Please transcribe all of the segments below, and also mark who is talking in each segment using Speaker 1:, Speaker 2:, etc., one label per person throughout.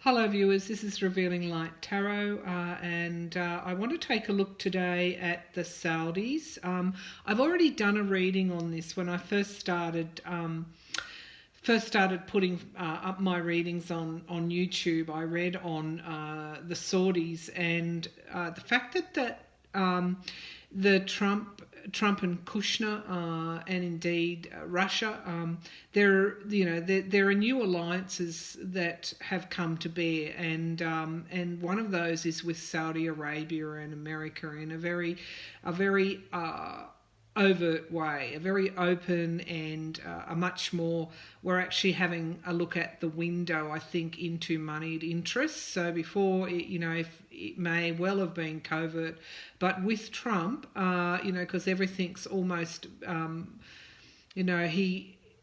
Speaker 1: Hello viewers, this is Revealing Light Tarot and I want to take a look today at the Saudis. I've already done a reading on this when I first started putting up my readings on YouTube. I read on the Saudis and the fact that the Trump and Kushner and indeed Russia, there are new alliances that have come to bear, and one of those is with Saudi Arabia and America in a very overt way, a very open and a much more, we're actually having a look at the window, I think, into moneyed interests. So before, if it may well have been covert, but with Trump, because everything's almost,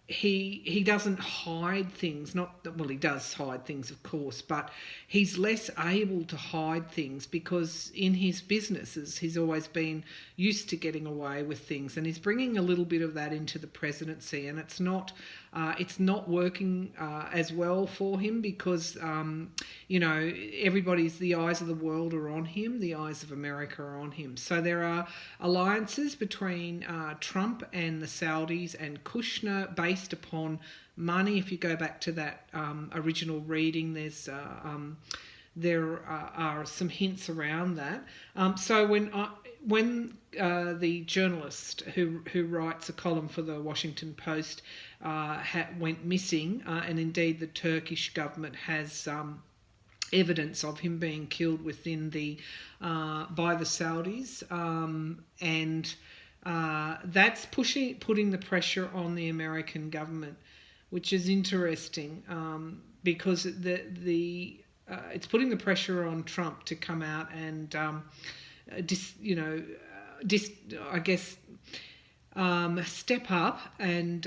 Speaker 1: he doesn't hide things. Not that, well, he does hide things, of course, but he's less able to hide things because in his businesses he's always been used to getting away with things, and he's bringing a little bit of that into the presidency, and it's not working as well for him because the eyes of the world are on him, the eyes of America are on him. So there are alliances between Trump and the Saudis and Kushner based upon money. If you go back to that original reading, there are some hints around that. So when the journalist who writes a column for the Washington Post went missing, and indeed the Turkish government has evidence of him being killed within by the Saudis, and that's putting the pressure on the American government, which is interesting because it's putting the pressure on Trump to come out and step up and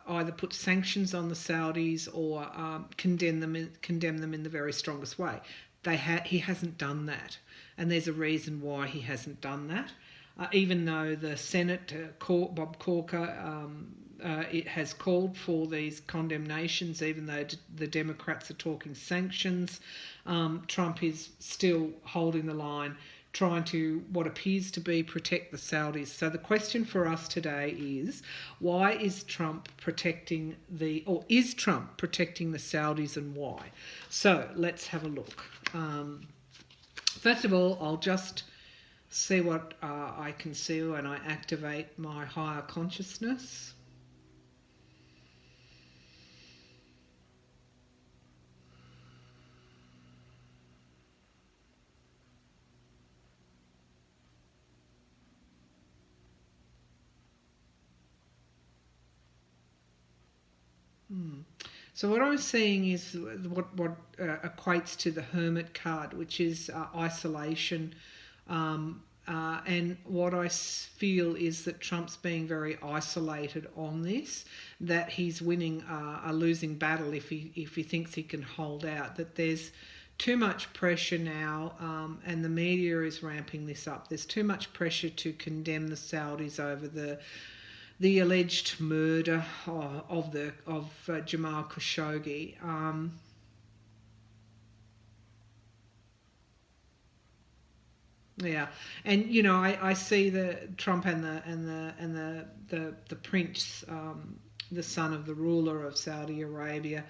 Speaker 1: either put sanctions on the Saudis or condemn them in the very strongest way. He hasn't done that, and there's a reason why he hasn't done that. Even though the Senate, Bob Corker, it has called for these condemnations, even though the Democrats are talking sanctions, Trump is still holding the line, trying to, what appears to be, protect the Saudis. So the question for us today is, why is Trump protecting is Trump protecting the Saudis, and why? So let's have a look. First of all, I'll just see what I can see when I activate my higher consciousness. So what I'm seeing is what equates to the Hermit card, which is isolation. And what I feel is that Trump's being very isolated on this, that he's winning a losing battle if he thinks he can hold out, that there's too much pressure now, and the media is ramping this up. There's too much pressure to condemn the Saudis over the alleged murder of Jamal Khashoggi. Yeah, and I see the Trump and the prince, the son of the ruler of Saudi Arabia.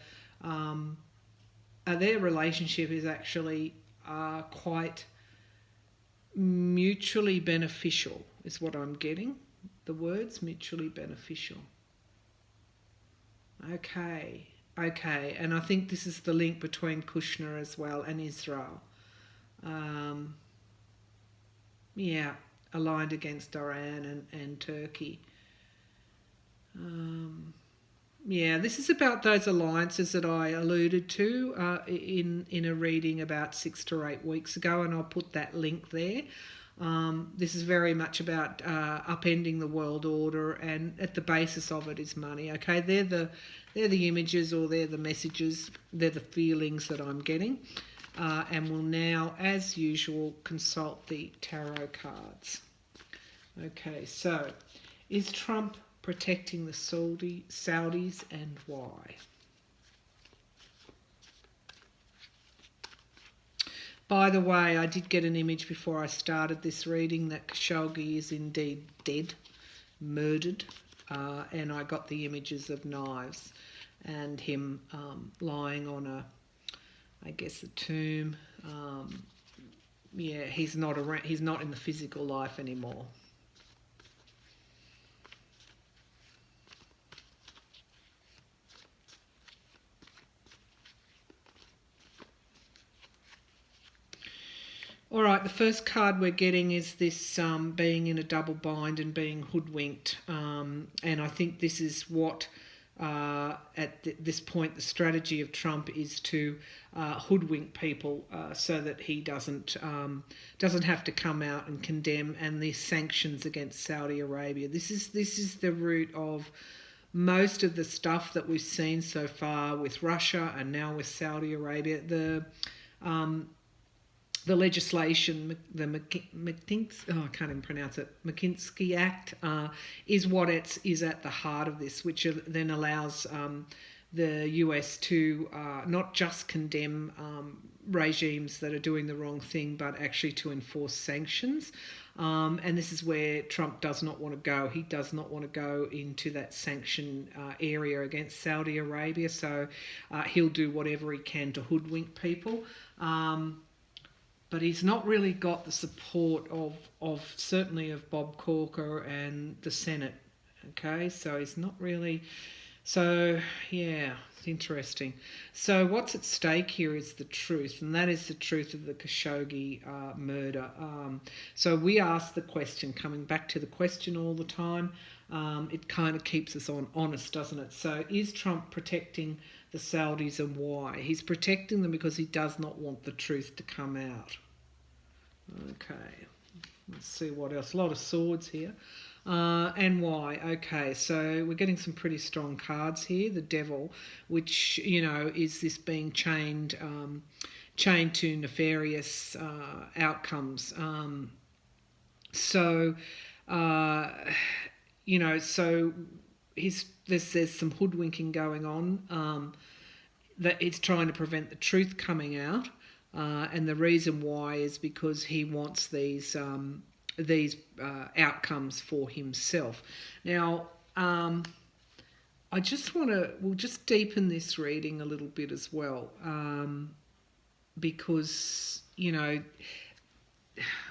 Speaker 1: Their relationship is actually quite mutually beneficial, is what I'm getting. The words mutually beneficial. Okay, and I think this is the link between Kushner as well and Israel. Yeah, aligned against Iran and Turkey. Yeah, this is about those alliances that I alluded to in a reading about 6 to 8 weeks ago, and I'll put that link there. This is very much about upending the world order, and at the basis of it is money. Okay, they're the images, or they're the messages, they're the feelings that I'm getting. And we'll now, as usual, consult the tarot cards. Okay, so is Trump protecting the Saudis, and why? By the way, I did get an image before I started this reading that Khashoggi is indeed dead, murdered, and I got the images of knives and him lying on I guess, a tomb. Yeah, he's not around. He's not in the physical life anymore. All right, the first card we're getting is this being in a double bind and being hoodwinked. And I think this is what, this point, the strategy of Trump is to hoodwink people so that he doesn't have to come out and condemn, and the sanctions against Saudi Arabia. This is the root of most of the stuff that we've seen so far with Russia and now with Saudi Arabia. The legislation, the I can't even pronounce it, McKinsey Act, is what is at the heart of this, which then allows the US to not just condemn regimes that are doing the wrong thing, but actually to enforce sanctions. And this is where Trump does not want to go. He does not want to go into that sanction area against Saudi Arabia, so he'll do whatever he can to hoodwink people. But he's not really got the support of certainly of Bob Corker and the Senate. Okay, so he's not really. So yeah, it's interesting. So what's at stake here is the truth, and that is the truth of the Khashoggi murder. So we ask the question, coming back to the question all the time. It kind of keeps us honest, doesn't it? So is Trump protecting the Saudis, and why? He's protecting them because he does not want the truth to come out. Okay, let's see what else. A lot of swords here. And why? Okay, so we're getting some pretty strong cards here. The Devil, which, is this being chained to nefarious outcomes. So there's some hoodwinking going on, that it's trying to prevent the truth coming out, and the reason why is because he wants these outcomes for himself. Now, we'll just deepen this reading a little bit as well, because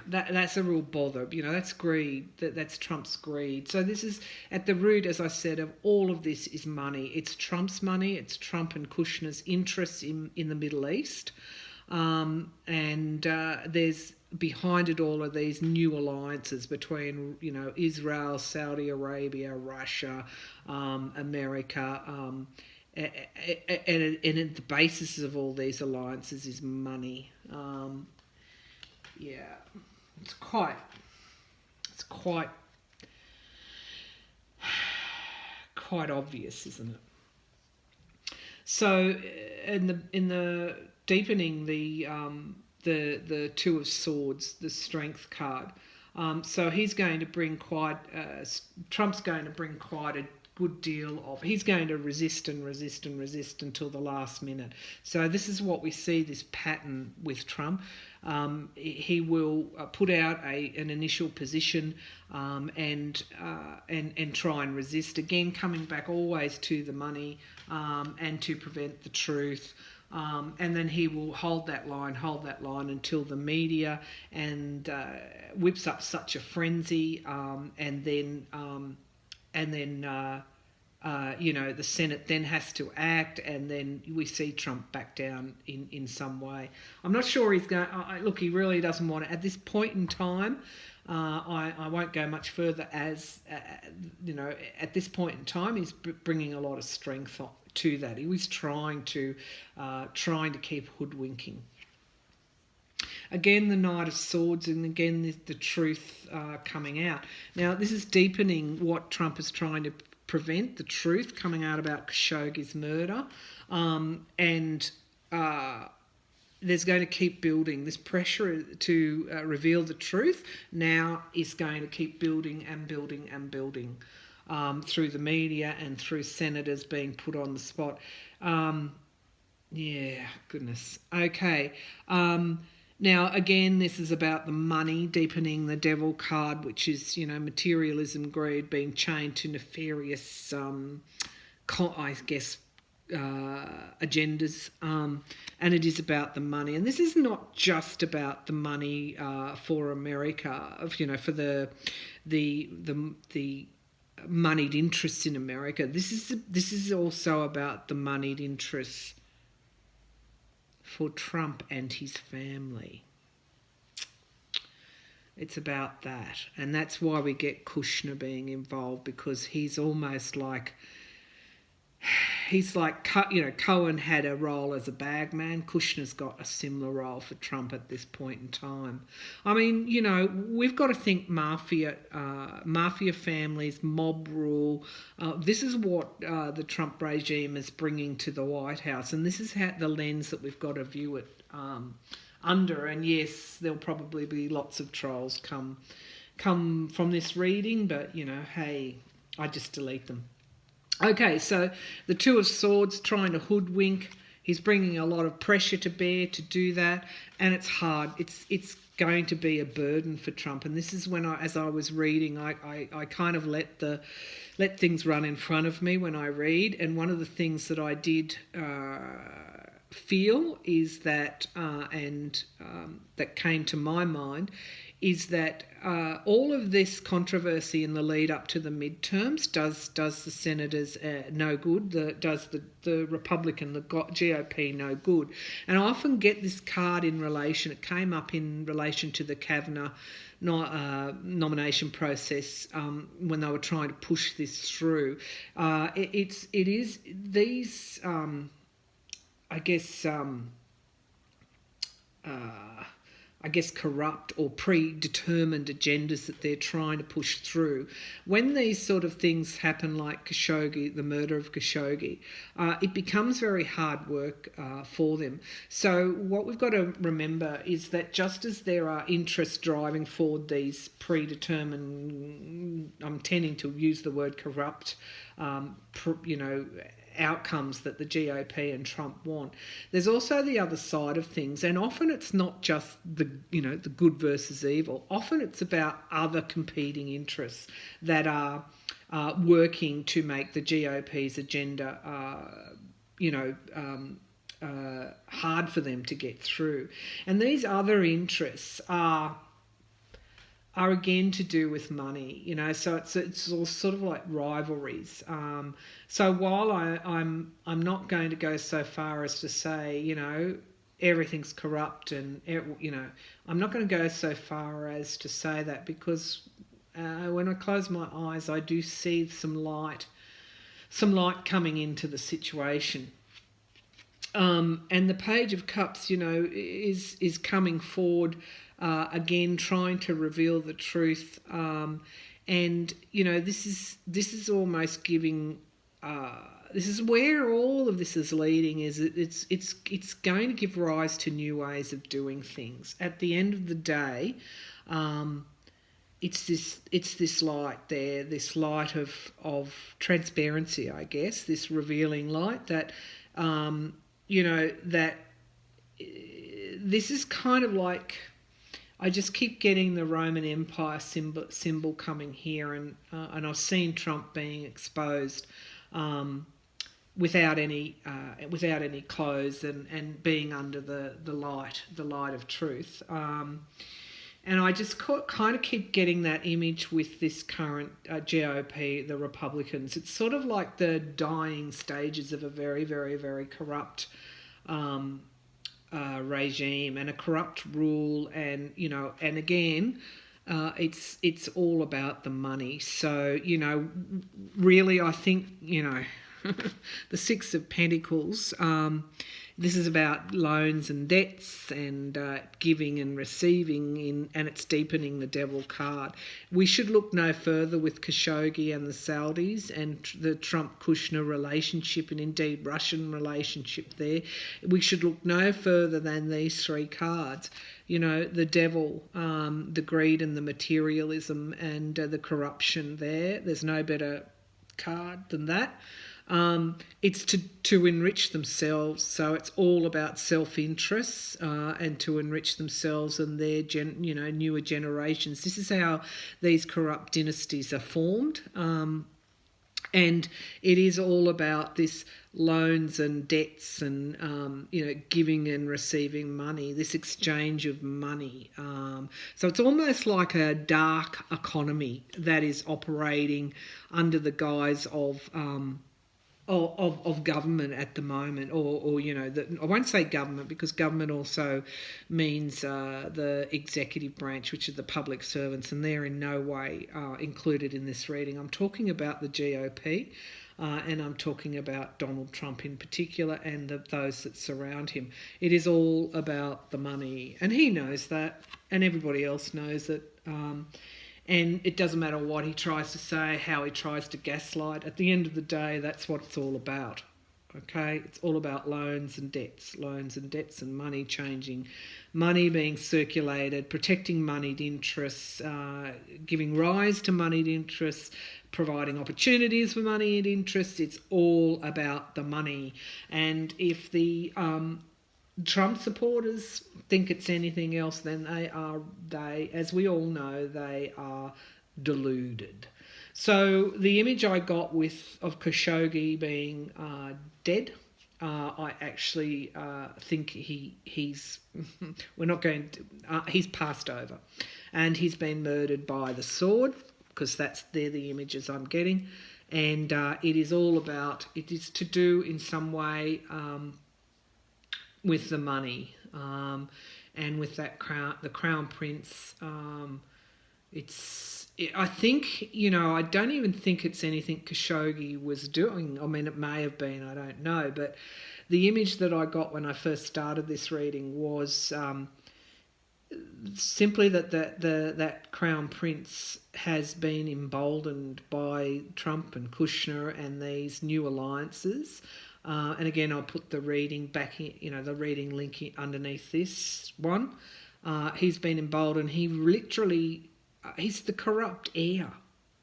Speaker 1: that's a real bother. That's greed. That's Trump's greed. So this is at the root, as I said, of all of this is money. It's Trump's money. It's Trump and Kushner's interests in the Middle East, and there's behind it all of these new alliances between Israel, Saudi Arabia, Russia, America. And the basis of all these alliances is money. Yeah, it's quite obvious, isn't it? So, in the deepening the Two of Swords, the Strength card. So he's going to bring Trump's going to bring quite a good deal of. He's going to resist and resist and resist until the last minute. So this is what we see, this pattern with Trump. He will put out an initial position and try and resist. Again, coming back always to the money and to prevent the truth. And then he will hold that line until the media and whips up such a frenzy, and then the Senate then has to act, and then we see Trump back down in some way. I'm not sure he's going. Look, he really doesn't want it at this point in time. I won't go much further. As at this point in time, he's bringing a lot of strength to that. He was trying to keep hoodwinking. Again, the Knight of Swords, and again the truth coming out. Now, this is deepening what Trump is trying to prevent, the truth coming out about Khashoggi's murder, and there's going to keep building. This pressure to reveal the truth now is going to keep building and building and building through the media and through senators being put on the spot. Yeah, goodness. Okay. Now, again, this is about the money, deepening the devil card, which is, materialism, greed, being chained to nefarious, I guess, agendas, and it is about the money. And this is not just about the money for America, for the moneyed interests in America. This is also about the moneyed interests for Trump and his family. It's about that, and that's why we get Kushner being involved, because he's almost like, Cohen had a role as a bagman. Kushner's got a similar role for Trump at this point in time. I mean, we've got to think mafia families, mob rule. This is what the Trump regime is bringing to the White House, and this is the lens that we've got to view it under. And yes, there'll probably be lots of trolls come from this reading, but hey, I just delete them. Okay, so the Two of Swords, trying to hoodwink. He's bringing a lot of pressure to bear to do that, and it's hard. It's going to be a burden for Trump. And this is when, as I was reading, I kind of let things run in front of me when I read. And one of the things that I did feel is that, that came to my mind, is that all of this controversy in the lead up to the midterms does the senators no good, does the Republican, the GOP no good. And I often get this card it came up in relation to the Kavanaugh nomination process when they were trying to push this through. It is these, I guess, corrupt or predetermined agendas that they're trying to push through. When these sort of things happen, like Khashoggi, the murder of Khashoggi, it becomes very hard work for them. So what we've got to remember is that just as there are interests driving forward these predetermined, I'm tending to use the word corrupt, outcomes that the GOP and Trump want, there's also the other side of things, and often it's not just the good versus evil. Often it's about other competing interests that are working to make the GOP's agenda hard for them to get through. And these other interests are again to do with money, so it's all sort of like rivalries. So while I'm not going to go so far as to say, everything's corrupt, and I'm not going to go so far as to say that, because when I close my eyes, I do see some light coming into the situation. And the Page of Cups, is coming forward. Again, trying to reveal the truth, and this is almost giving. This is where all of this is leading. Is it's going to give rise to new ways of doing things. At the end of the day, it's this light there, this light of transparency, I guess, this revealing light that that this is kind of like. I just keep getting the Roman Empire symbol coming here, and I've seen Trump being exposed without any clothes and being under the light of truth. And I just kind of keep getting that image with this current GOP, the Republicans. It's sort of like the dying stages of a very, very, very corrupt regime and a corrupt rule, and and again, it's all about the money. So really, I think the Six of Pentacles. This is about loans and debts and giving and receiving, and it's deepening the devil card. We should look no further with Khashoggi and the Saudis and the Trump-Kushner relationship, and indeed Russian relationship there. We should look no further than these three cards. The devil, the greed and the materialism, and the corruption there. There's no better card than that. It's to enrich themselves. So it's all about self-interest and to enrich themselves and their newer generations. This is how these corrupt dynasties are formed. And it is all about this loans and debts and, giving and receiving money, this exchange of money. So it's almost like a dark economy that is operating under the guise of government at the moment, or I won't say government because government also means the executive branch, which are the public servants, and they're in no way included in this reading. I'm talking about the GOP, and I'm talking about Donald Trump in particular and those that surround him. It is all about the money, and he knows that, and everybody else knows it. And it doesn't matter what he tries to say, how he tries to gaslight. At the end of the day, that's what it's all about. Okay? It's all about loans and debts and money changing, money being circulated, protecting moneyed interests, giving rise to moneyed interests, providing opportunities for moneyed interests. It's all about the money. And if the Trump supporters think it's anything else, then they, as we all know, they are deluded. So the image I got of Khashoggi being dead, I actually think he's we're not going to he's passed over, and he's been murdered by the sword, because they're the images I'm getting, and it is to do in some way with the money, and with that the crown prince. I think, I don't even think it's anything Khashoggi was doing. I mean, it may have been, I don't know. But the image that I got when I first started this reading was simply that crown prince has been emboldened by Trump and Kushner and these new alliances. And again, I'll put the reading back in, the reading link underneath this one. He's been emboldened. He's the corrupt heir.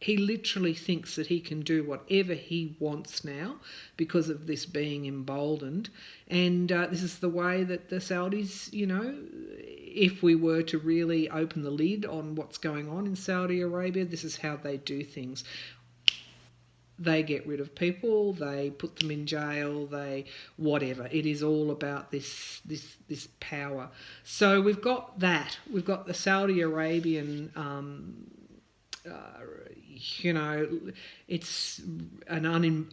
Speaker 1: He literally thinks that he can do whatever he wants now because of this being emboldened. And this is the way that the Saudis, if we were to really open the lid on what's going on in Saudi Arabia, this is how they do things. They get rid of people, they put them in jail, whatever. It is all about this power. So we've got that. We've got the Saudi Arabian, it's an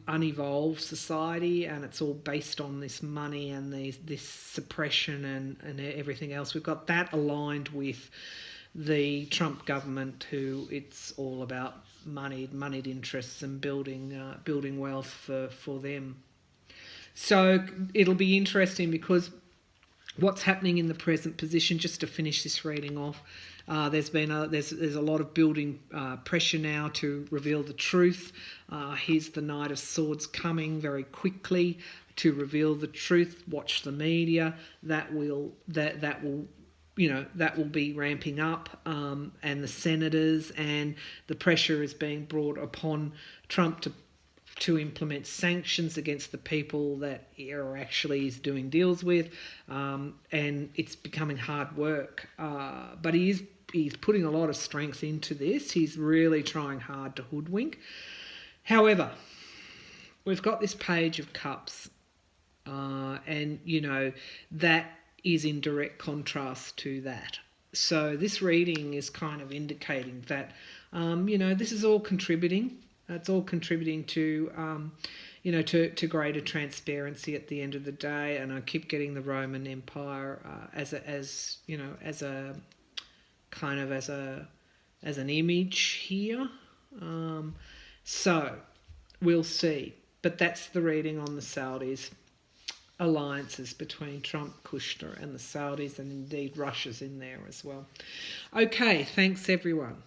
Speaker 1: unevolved society, and it's all based on this money and this suppression and everything else. We've got that aligned with the Trump government, who it's all about moneyed interests and building wealth for them. So it'll be interesting, because what's happening in the present position, just to finish this reading off, there's a lot of building pressure now to reveal the truth. Here's the Knight of Swords coming very quickly to reveal the truth. Watch the media. That will be ramping up, and the senators, and the pressure is being brought upon Trump to implement sanctions against the people that he actually is doing deals with, and it's becoming hard work. But he's putting a lot of strength into this. He's really trying hard to hoodwink. However, we've got this Page of Cups, and that is in direct contrast to that. So this reading is kind of indicating that, this is all contributing. It's all contributing to, to greater transparency at the end of the day. And I keep getting the Roman Empire as an image here. So we'll see. But that's the reading on the Saudis. Alliances between Trump, Kushner and the Saudis, and indeed Russia's in there as well. Okay, thanks everyone.